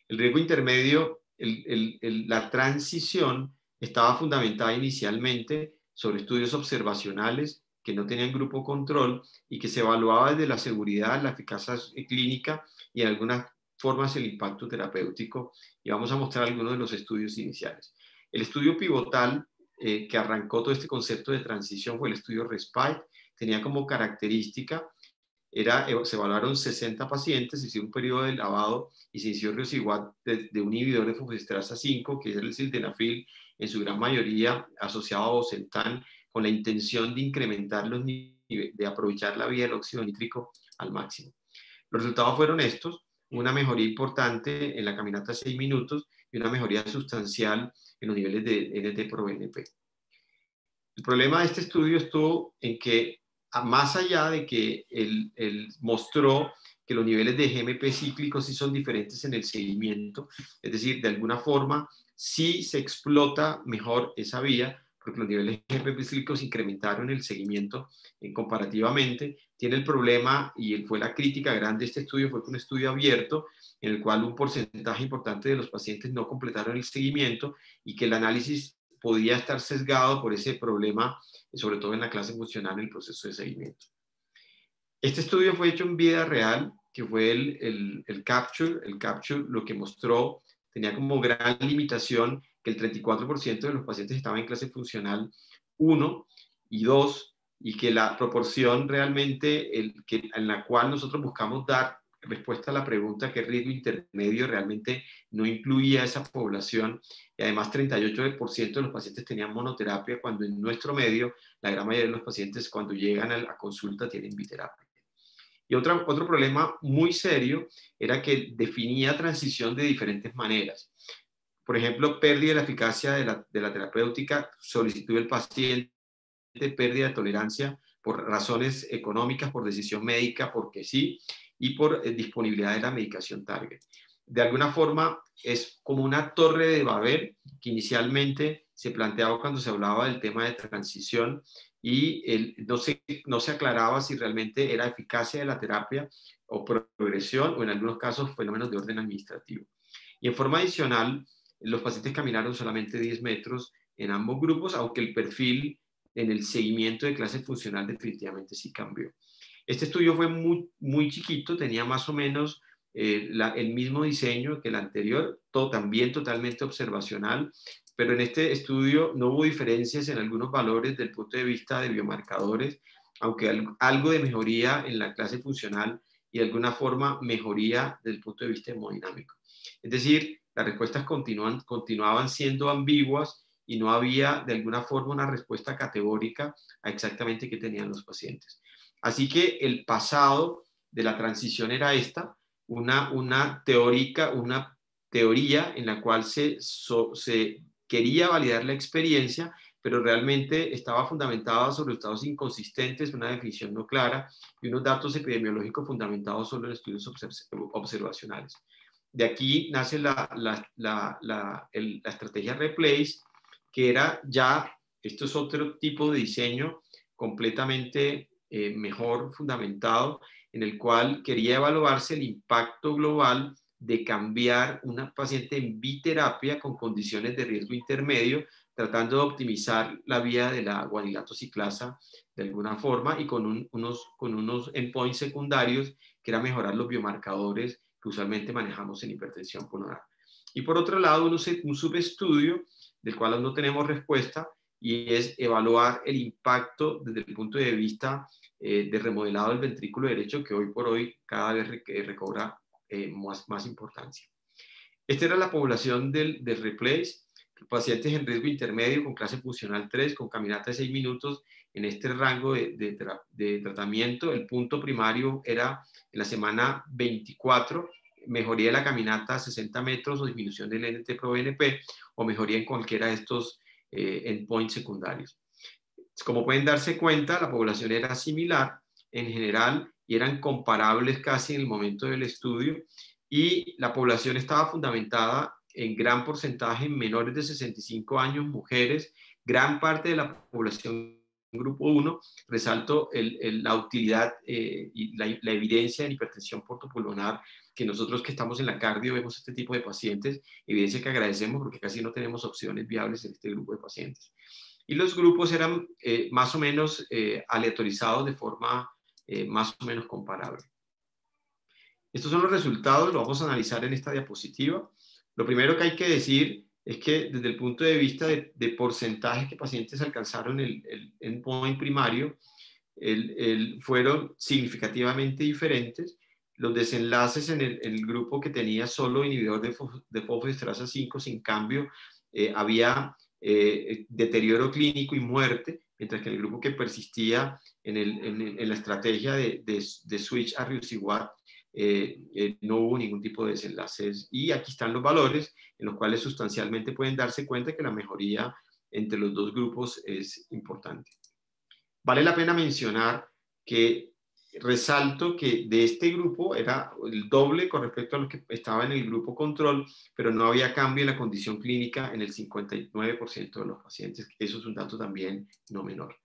El riesgo intermedio, la transición estaba fundamentada inicialmente sobre estudios observacionales que no tenían grupo control y que se evaluaba desde la seguridad, la eficacia clínica y en algunas formas el impacto terapéutico. Y vamos a mostrar algunos de los estudios iniciales. El estudio pivotal que arrancó todo este concepto de transición fue el estudio RESPITE. Tenía como característica se evaluaron 60 pacientes, se hizo un periodo de lavado y se inició Riociguat de un inhibidor de fosfodiesterasa 5, que es el sildenafil, en su gran mayoría asociado a Bosentan, con la intención de incrementar los niveles, de aprovechar la vía del óxido nítrico al máximo. Los resultados fueron estos: una mejoría importante en la caminata 6 minutos y una mejoría sustancial en los niveles de NT/BNP. El problema de este estudio estuvo en que, más allá de que él mostró que los niveles de GMP cíclicos sí son diferentes en el seguimiento, es decir, de alguna forma sí se explota mejor esa vía, porque los niveles de GMP cíclicos incrementaron el seguimiento comparativamente. Tiene el problema, y fue la crítica grande de este estudio, fue un estudio abierto en el cual un porcentaje importante de los pacientes no completaron el seguimiento y que el análisis podía estar sesgado por ese problema, sobre todo en la clase funcional en el proceso de seguimiento. Este estudio fue hecho en vida real, que fue el Capture. El Capture lo que mostró tenía como gran limitación que el 34% de los pacientes estaban en clase funcional 1 y 2, y que la proporción realmente en la cual nosotros buscamos dar respuesta a la pregunta ¿qué riesgo intermedio? Realmente no incluía a esa población, y además 38% de los pacientes tenían monoterapia, cuando en nuestro medio la gran mayoría de los pacientes cuando llegan a la consulta tienen biterapia. Y otro problema muy serio era que definía transición de diferentes maneras. Por ejemplo, pérdida de la eficacia de la terapéutica, solicitud del paciente, pérdida de tolerancia por razones económicas, por decisión médica, porque sí, y por disponibilidad de la medicación target. De alguna forma es como una torre de Babel que inicialmente se planteaba cuando se hablaba del tema de transición, y no se aclaraba si realmente era eficacia de la terapia o progresión, o en algunos casos fenómenos de orden administrativo. Y en forma adicional, los pacientes caminaron solamente 10 metros en ambos grupos, aunque el perfil en el seguimiento de clase funcional definitivamente sí cambió. Este estudio fue muy chiquito, tenía más o menos el mismo diseño que el anterior, también totalmente observacional, pero en este estudio no hubo diferencias en algunos valores del punto de vista de biomarcadores, aunque algo de mejoría en la clase funcional y de alguna forma mejoría desde el punto de vista hemodinámico. Es decir, las respuestas continuaban siendo ambiguas y no había de alguna forma una respuesta categórica a exactamente qué tenían los pacientes. Así que el pasado de la transición era esta, una teoría en la cual se quería validar la experiencia, pero realmente estaba fundamentada sobre resultados inconsistentes, una definición no clara y unos datos epidemiológicos fundamentados solo en estudios observacionales. De aquí nace la estrategia Replace, que era ya, esto es otro tipo de diseño completamente mejor fundamentado, en el cual quería evaluarse el impacto global de cambiar una paciente en biterapia con condiciones de riesgo intermedio, tratando de optimizar la vía de la guanilato ciclasa de alguna forma, y con unos endpoints secundarios, que era mejorar los biomarcadores que usualmente manejamos en hipertensión pulmonar. Y por otro lado, un subestudio del cual aún no tenemos respuesta, y es evaluar el impacto desde el punto de vista de remodelado del ventrículo derecho, que hoy por hoy cada vez recobra más importancia. Esta era la población del Replace, pacientes en riesgo intermedio con clase funcional 3, con caminata de 6 minutos en este rango de tratamiento. El punto primario era en la semana 24, mejoría de la caminata a 60 metros o disminución del NT-proBNP, o mejoría en cualquiera de estos endpoints secundarios. Como pueden darse cuenta, la población era similar en general y eran comparables casi en el momento del estudio, y la población estaba fundamentada en gran porcentaje en menores de 65 años, mujeres, gran parte de la población grupo 1, resalto la utilidad y la evidencia en hipertensión portopulmonar, que nosotros que estamos en la cardio vemos este tipo de pacientes, evidencia que agradecemos porque casi no tenemos opciones viables en este grupo de pacientes. Y los grupos eran más o menos aleatorizados de forma más o menos comparable. Estos son los resultados, lo vamos a analizar en esta diapositiva. Lo primero que hay que decir es que desde el punto de vista de porcentajes que pacientes alcanzaron el endpoint primario, fueron significativamente diferentes. Los desenlaces en el grupo que tenía solo inhibidor de fosfodiesterasa 5, sin cambio, había deterioro clínico y muerte, mientras que en el grupo que persistía en la estrategia de switch a Riociguat, no hubo ningún tipo de desenlaces. Y aquí están los valores en los cuales sustancialmente pueden darse cuenta que la mejoría entre los dos grupos es importante. Vale la pena mencionar que resalto que de este grupo era el doble con respecto a lo que estaba en el grupo control, pero no había cambio en la condición clínica en el 59% de los pacientes. Eso es un dato también no menor.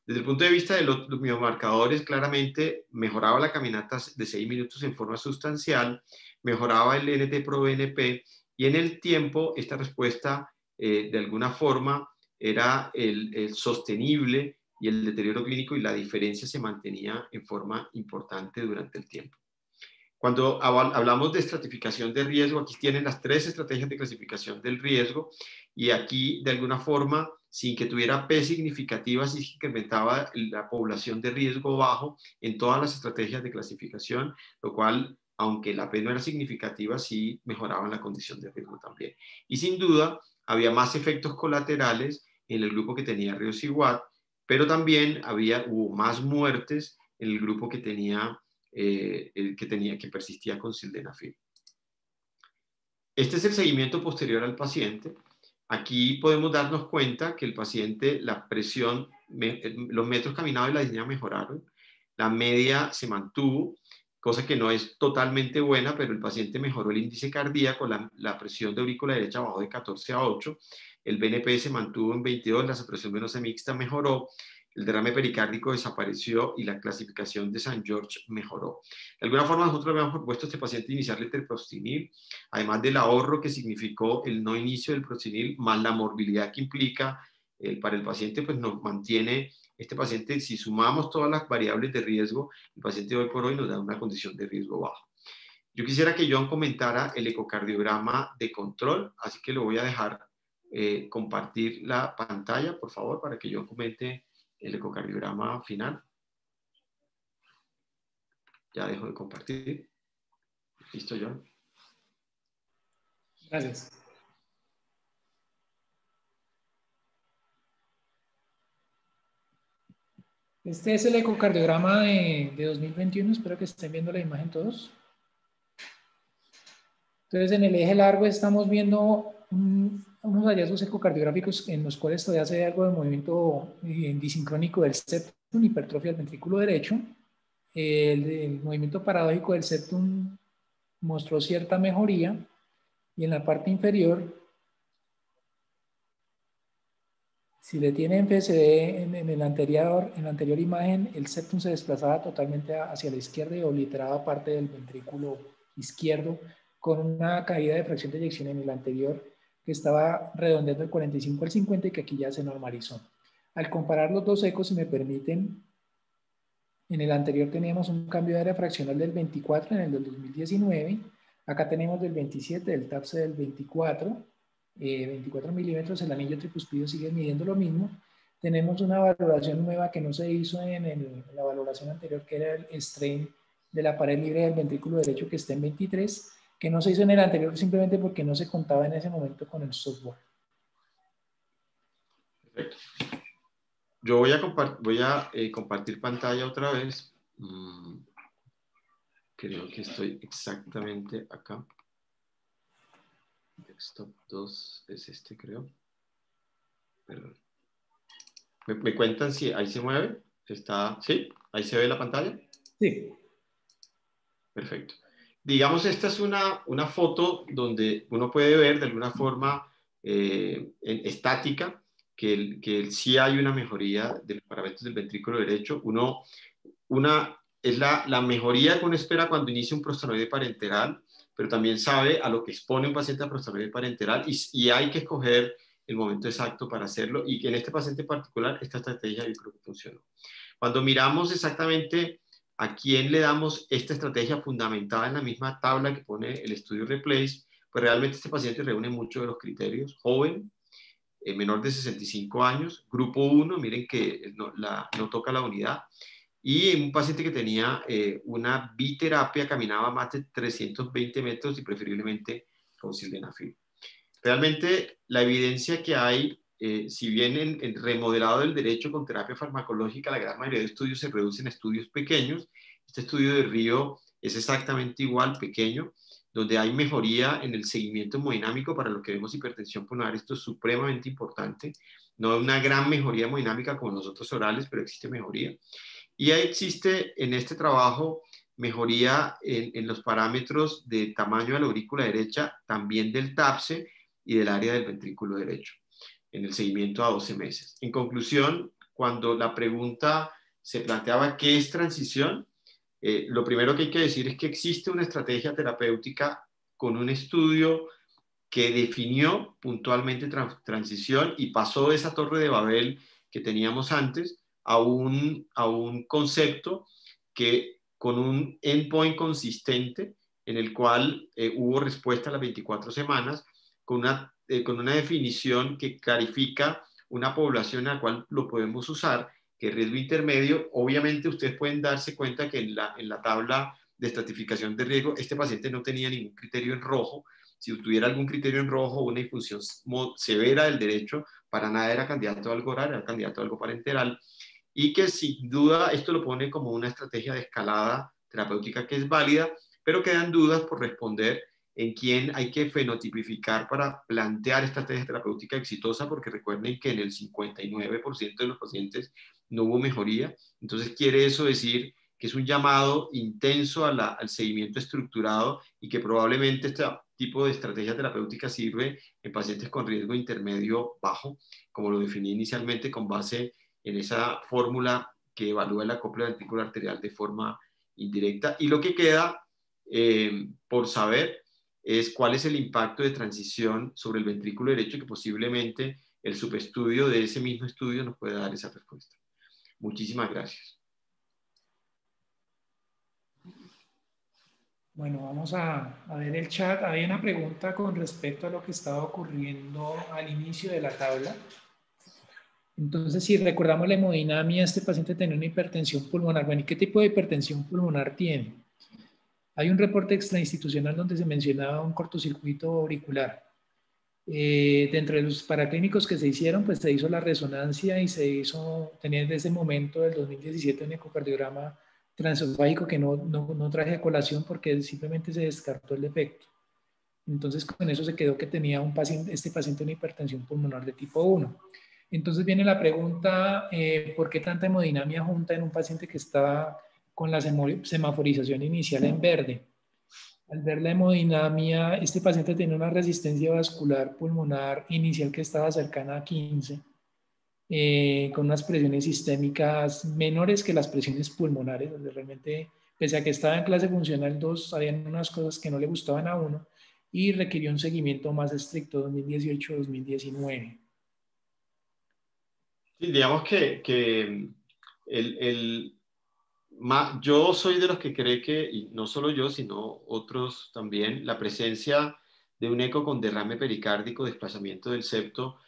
Desde el punto de vista de los biomarcadores, claramente mejoraba la caminata de 6 minutos en forma sustancial, mejoraba el NT-proBNP, y en el tiempo esta respuesta de alguna forma era el sostenible, y el deterioro clínico y la diferencia se mantenía en forma importante durante el tiempo. Cuando hablamos de estratificación de riesgo, aquí tienen las 3 estrategias de clasificación del riesgo, y aquí de alguna forma, sin que tuviera P significativa, sí se incrementaba la población de riesgo bajo en todas las estrategias de clasificación, lo cual, aunque la P no era significativa, sí mejoraban la condición de riesgo también. Y sin duda, había más efectos colaterales en el grupo que tenía Riociguat, pero también hubo más muertes en el grupo que persistía con sildenafil. Este es el seguimiento posterior al paciente. Aquí podemos darnos cuenta que el paciente, la presión, los metros caminados y la disnea mejoraron, la media se mantuvo, cosa que no es totalmente buena, pero el paciente mejoró el índice cardíaco, la presión de aurícula derecha bajó de 14 a 8, el BNP se mantuvo en 22, la saturación venosa mixta mejoró, el derrame pericárdico desapareció y la clasificación de St. George mejoró. De alguna forma nosotros habíamos propuesto a este paciente iniciarle treprostinil, además del ahorro que significó el no inicio del prostinil, más la morbilidad que implica para el paciente, pues nos mantiene, este paciente, si sumamos todas las variables de riesgo, el paciente hoy por hoy nos da una condición de riesgo bajo. Yo quisiera que John comentara el ecocardiograma de control, así que lo voy a dejar compartir la pantalla, por favor, para que John comente el ecocardiograma final. Ya dejo de compartir. ¿Listo, John? Gracias. Este es el ecocardiograma de 2021. Espero que estén viendo la imagen todos. Entonces, en el eje largo estamos viendo unos hallazgos ecocardiográficos en los cuales todavía se ve algo de movimiento disincrónico del septum, hipertrofia del ventrículo derecho. El movimiento paradójico del septum mostró cierta mejoría, y en la parte inferior, si le tienen FSD en la anterior imagen, el septum se desplazaba totalmente hacia la izquierda y obliteraba parte del ventrículo izquierdo, con una caída de fracción de eyección en el anterior que estaba redondeando el 45 al 50 y que aquí ya se normalizó. Al comparar los dos ecos, si me permiten, en el anterior teníamos un cambio de área fraccional del 24 en el del 2019, acá tenemos del 27, del TAPSE del 24, 24 milímetros, el anillo tricuspidio sigue midiendo lo mismo. Tenemos una valoración nueva que no se hizo en la valoración anterior, que era el strain de la pared libre del ventrículo derecho, que está en 23, que no se hizo en el anterior simplemente porque no se contaba en ese momento con el software. Perfecto. Yo voy a compartir pantalla otra vez Creo que estoy exactamente acá. Desktop 2 es este, creo. Perdón. ¿Me cuentan si ahí se mueve? ¿Sí? ¿Ahí se ve la pantalla? Sí. Perfecto. Digamos, esta es una foto donde uno puede ver de alguna forma estática que sí hay una mejoría de los parámetros del ventrículo derecho. Es la mejoría que uno espera cuando inicia un prostanoide parenteral, pero también sabe a lo que expone un paciente a prostanoide parenteral y hay que escoger el momento exacto para hacerlo, y que en este paciente en particular esta estrategia yo creo que funcionó. Cuando miramos exactamente a quién le damos esta estrategia fundamentada en la misma tabla que pone el estudio Replace, pues realmente este paciente reúne muchos de los criterios: joven, menor de 65 años, grupo 1, miren que no toca la unidad, y un paciente que tenía una biterapia, caminaba más de 320 metros y preferiblemente con sildenafil. Realmente la evidencia que hay, si bien en remodelado del derecho con terapia farmacológica, la gran mayoría de estudios se reducen a estudios pequeños. Este estudio de Río es exactamente igual, pequeño, donde hay mejoría en el seguimiento hemodinámico para lo que vemos hipertensión pulmonar. Esto es supremamente importante. No es una gran mejoría hemodinámica como los otros orales, pero existe mejoría. Y ahí existe en este trabajo mejoría en los parámetros de tamaño de la aurícula derecha, también del TAPSE y del área del ventrículo derecho, en el seguimiento a 12 meses. En conclusión, cuando la pregunta se planteaba ¿qué es transición? Lo primero que hay que decir es que existe una estrategia terapéutica con un estudio que definió puntualmente transición y pasó de esa torre de Babel que teníamos antes a un concepto que con un endpoint consistente en el cual hubo respuesta a las 24 semanas con una definición que clarifica una población en la cual lo podemos usar, que es riesgo intermedio. Obviamente ustedes pueden darse cuenta que en la tabla de estratificación de riesgo este paciente no tenía ningún criterio en rojo. Si tuviera algún criterio en rojo, una disfunción severa del derecho, para nada era candidato a algo oral, era candidato a algo parenteral, y que sin duda esto lo pone como una estrategia de escalada terapéutica que es válida, pero quedan dudas por responder en quién hay que fenotipificar para plantear esta estrategia terapéutica exitosa, porque recuerden que en el 59% de los pacientes no hubo mejoría. Entonces quiere eso decir que es un llamado intenso al seguimiento estructurado y que probablemente este tipo de estrategia terapéutica sirve en pacientes con riesgo intermedio bajo, como lo definí inicialmente con base en esa fórmula que evalúa el acople ventricular arterial de forma indirecta. Y lo que queda por saber es cuál es el impacto de transición sobre el ventrículo derecho, que posiblemente el subestudio de ese mismo estudio nos puede dar esa respuesta. Muchísimas gracias. Bueno, vamos a ver el chat. Había una pregunta con respecto a lo que estaba ocurriendo al inicio de la tabla. Entonces, si recordamos la hemodinamia, este paciente tenía una hipertensión pulmonar. Bueno, ¿y qué tipo de hipertensión pulmonar tiene? Hay un reporte extrainstitucional donde se mencionaba un cortocircuito auricular. Dentro de los paraclínicos que se hicieron, pues se hizo la resonancia y tenía desde ese momento del 2017 un ecocardiograma transesofágico que no traje a colación porque simplemente se descartó el defecto. Entonces con eso se quedó que tenía este paciente una hipertensión pulmonar de tipo 1. Entonces viene la pregunta, ¿por qué tanta hemodinamia junta en un paciente que está con la semaforización inicial en verde? Al ver la hemodinamia, este paciente tiene una resistencia vascular pulmonar inicial que estaba cercana a 15, con unas presiones sistémicas menores que las presiones pulmonares, donde realmente, pese a que estaba en clase funcional 2, habían unas cosas que no le gustaban a uno y requirió un seguimiento más estricto 2018-2019. Sí, digamos que yo soy de los que cree que, y no solo yo, sino otros también, la presencia de un eco con derrame pericárdico, desplazamiento del septo,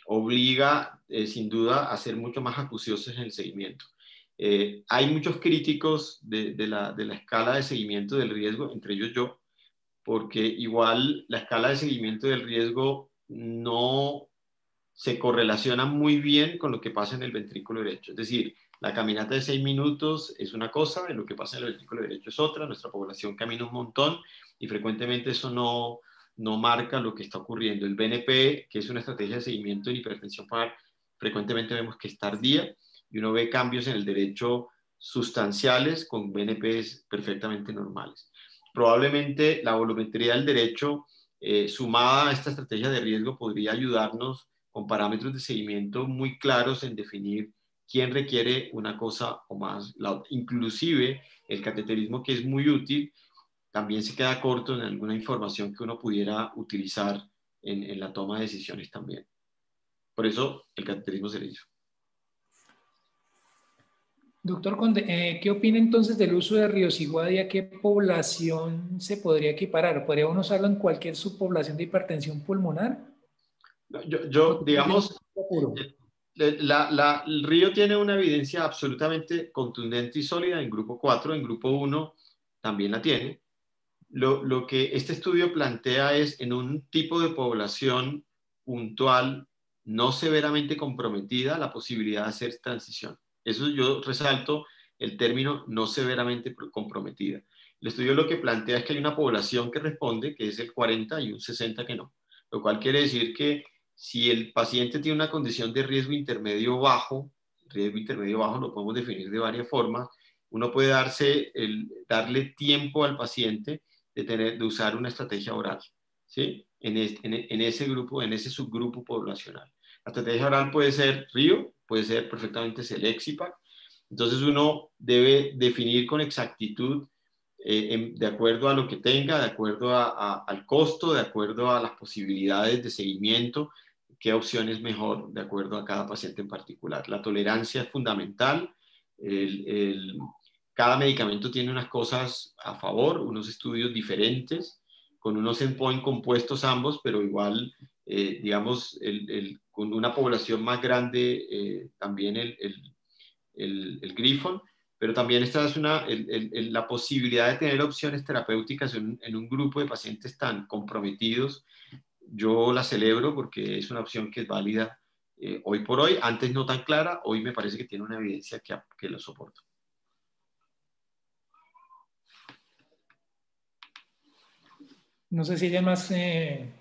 obliga sin duda a ser mucho más acuciosos en el seguimiento. Hay muchos críticos de la escala de seguimiento del riesgo, entre ellos yo, porque igual la escala de seguimiento del riesgo no se correlaciona muy bien con lo que pasa en el ventrículo derecho. Es decir, La caminata de 6 minutos es una cosa, lo que pasa en el ventrículo derecho es otra. Nuestra población camina un montón y frecuentemente eso no marca lo que está ocurriendo. El BNP, que es una estrategia de seguimiento en hipertensión pulmonar, frecuentemente vemos que es tardía y uno ve cambios en el derecho sustanciales con BNPs perfectamente normales. Probablemente la volumetría del derecho sumada a esta estrategia de riesgo podría ayudarnos con parámetros de seguimiento muy claros en definir quién requiere una cosa o más la otra. Inclusive el cateterismo, que es muy útil, también se queda corto en alguna información que uno pudiera utilizar en la toma de decisiones también. Por eso el cateterismo se le hizo. Doctor Conde, ¿qué opina entonces del uso de Riociguat y a qué población se podría equiparar? ¿Podría uno usarlo en cualquier subpoblación de hipertensión pulmonar? Digamos, el río tiene una evidencia absolutamente contundente y sólida en grupo 4, en grupo 1 también la tiene. Lo que este estudio plantea es en un tipo de población puntual no severamente comprometida la posibilidad de hacer transición. Eso yo resalto el término no severamente comprometida. El estudio lo que plantea es que hay una población que responde, que es el 40 y un 60 que no, lo cual quiere decir que si el paciente tiene una condición de riesgo intermedio bajo lo podemos definir de varias formas, uno puede darle tiempo al paciente de usar una estrategia oral, ¿sí? En ese grupo, en ese subgrupo poblacional. La estrategia oral puede ser RIO, puede ser perfectamente Celexipac. Entonces uno debe definir con exactitud, de acuerdo a lo que tenga, de acuerdo al costo, de acuerdo a las posibilidades de seguimiento, qué opción es mejor de acuerdo a cada paciente en particular. La tolerancia es fundamental. Cada medicamento tiene unas cosas a favor, unos estudios diferentes, con unos endpoints compuestos ambos, pero igual, digamos, con una población más grande, también el Grifon, pero también esta es la posibilidad de tener opciones terapéuticas en un grupo de pacientes tan comprometidos. Yo la celebro porque es una opción que es válida hoy por hoy, antes no tan clara, hoy me parece que tiene una evidencia que lo soporta. No sé si hay más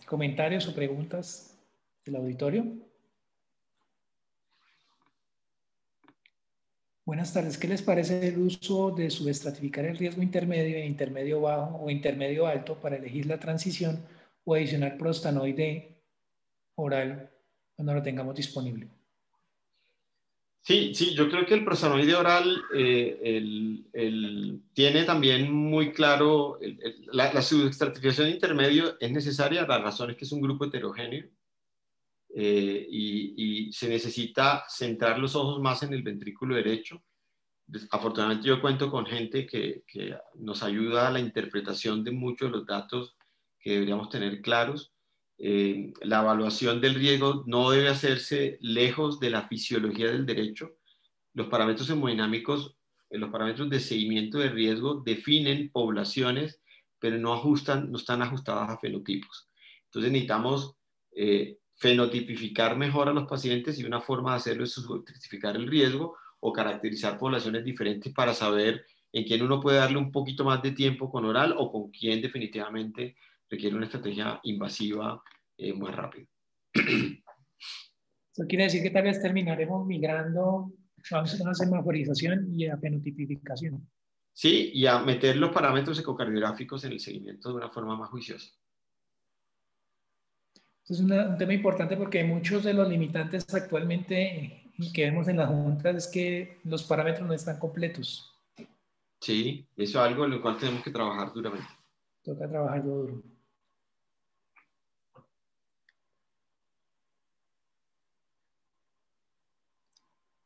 comentarios o preguntas del auditorio. Buenas tardes. ¿Qué les parece el uso de subestratificar el riesgo intermedio e intermedio bajo o intermedio alto para elegir la transición o adicionar prostanoide oral cuando lo tengamos disponible? Sí, yo creo que el prostanoide oral tiene también muy claro, la subestratificación intermedio es necesaria, la razón es que es un grupo heterogéneo y se necesita centrar los ojos más en el ventrículo derecho. Afortunadamente yo cuento con gente que nos ayuda a la interpretación de muchos de los datos que deberíamos tener claros. La evaluación del riesgo no debe hacerse lejos de la fisiología del derecho. Los parámetros hemodinámicos, los parámetros de seguimiento de riesgo definen poblaciones, pero no están ajustadas a fenotipos. Entonces necesitamos fenotipificar mejor a los pacientes y una forma de hacerlo es substratificar el riesgo o caracterizar poblaciones diferentes para saber en quién uno puede darle un poquito más de tiempo con oral o con quién definitivamente requiere una estrategia invasiva más rápida. Eso quiere decir que tal vez terminaremos migrando a una semaforización y a fenotipificación. Sí, y a meter los parámetros ecocardiográficos en el seguimiento de una forma más juiciosa. Es un tema importante porque muchos de los limitantes actualmente que vemos en las juntas es que los parámetros no están completos. Sí, eso es algo en lo cual tenemos que trabajar duramente. Toca trabajarlo duro.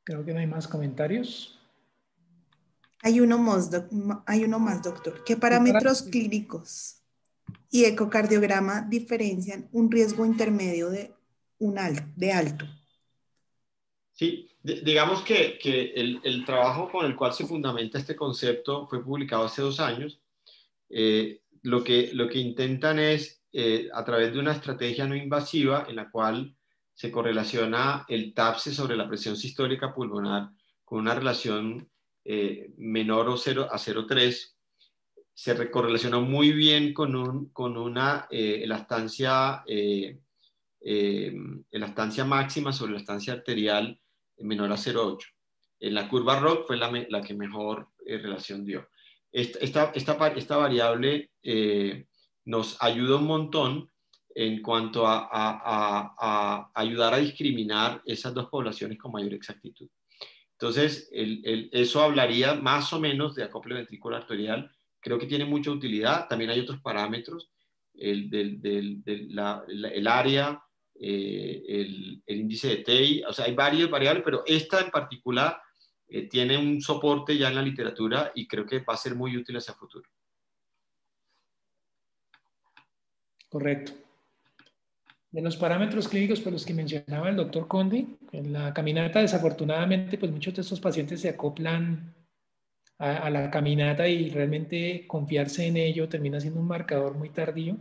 Creo que no hay más comentarios. Hay uno más, doctor. ¿Qué parámetros clínicos y ecocardiograma diferencian un riesgo intermedio de alto? Sí, digamos que el trabajo con el cual se fundamenta este concepto fue publicado hace 2 años. Lo que intentan es, a través de una estrategia no invasiva en la cual se correlaciona el TAPSE sobre la presión sistólica pulmonar con una relación menor o 0 a 0,3, se correlacionó muy bien con una elastancia máxima sobre la elastancia arterial menor a 0,8. En la curva ROC fue la que mejor relación dio. Esta variable nos ayuda un montón en cuanto a ayudar a discriminar esas dos poblaciones con mayor exactitud. Entonces, eso hablaría más o menos de acople ventricular arterial. Creo que tiene mucha utilidad. También hay otros parámetros, el área, el índice de TI, o sea, hay varias variables, pero esta en particular tiene un soporte ya en la literatura y creo que va a ser muy útil hacia el futuro. Correcto. De los parámetros clínicos por los que mencionaba el doctor Conde, en la caminata desafortunadamente pues muchos de estos pacientes se acoplan a la caminata y realmente confiarse en ello termina siendo un marcador muy tardío,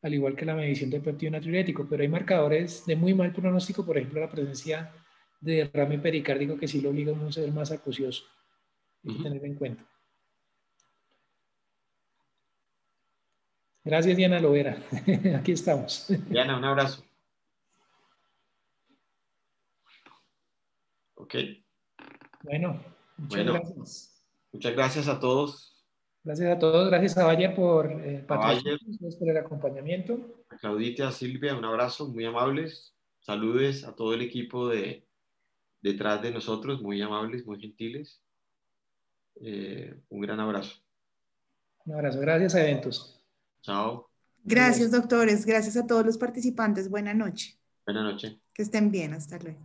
al igual que la medición del péptido natriurético, pero hay marcadores de muy mal pronóstico, por ejemplo la presencia de derrame pericárdico que sí lo obliga a uno a ser más acucioso. Hay que tener en cuenta. Gracias, Diana Lovera. Aquí estamos. Diana, un abrazo. Ok. Bueno, muchas gracias. Muchas gracias a todos. Gracias a todos. Gracias a Bayer por Bayer, por el acompañamiento. a Claudita, a Silvia, un abrazo, muy amables. Saludes a todo el equipo detrás de nosotros, muy amables, muy gentiles. Un gran abrazo. Un abrazo. Gracias a Eventos. Chao. Gracias, doctores. Gracias a todos los participantes. Buena noche. Buenas noches. Que estén bien. Hasta luego.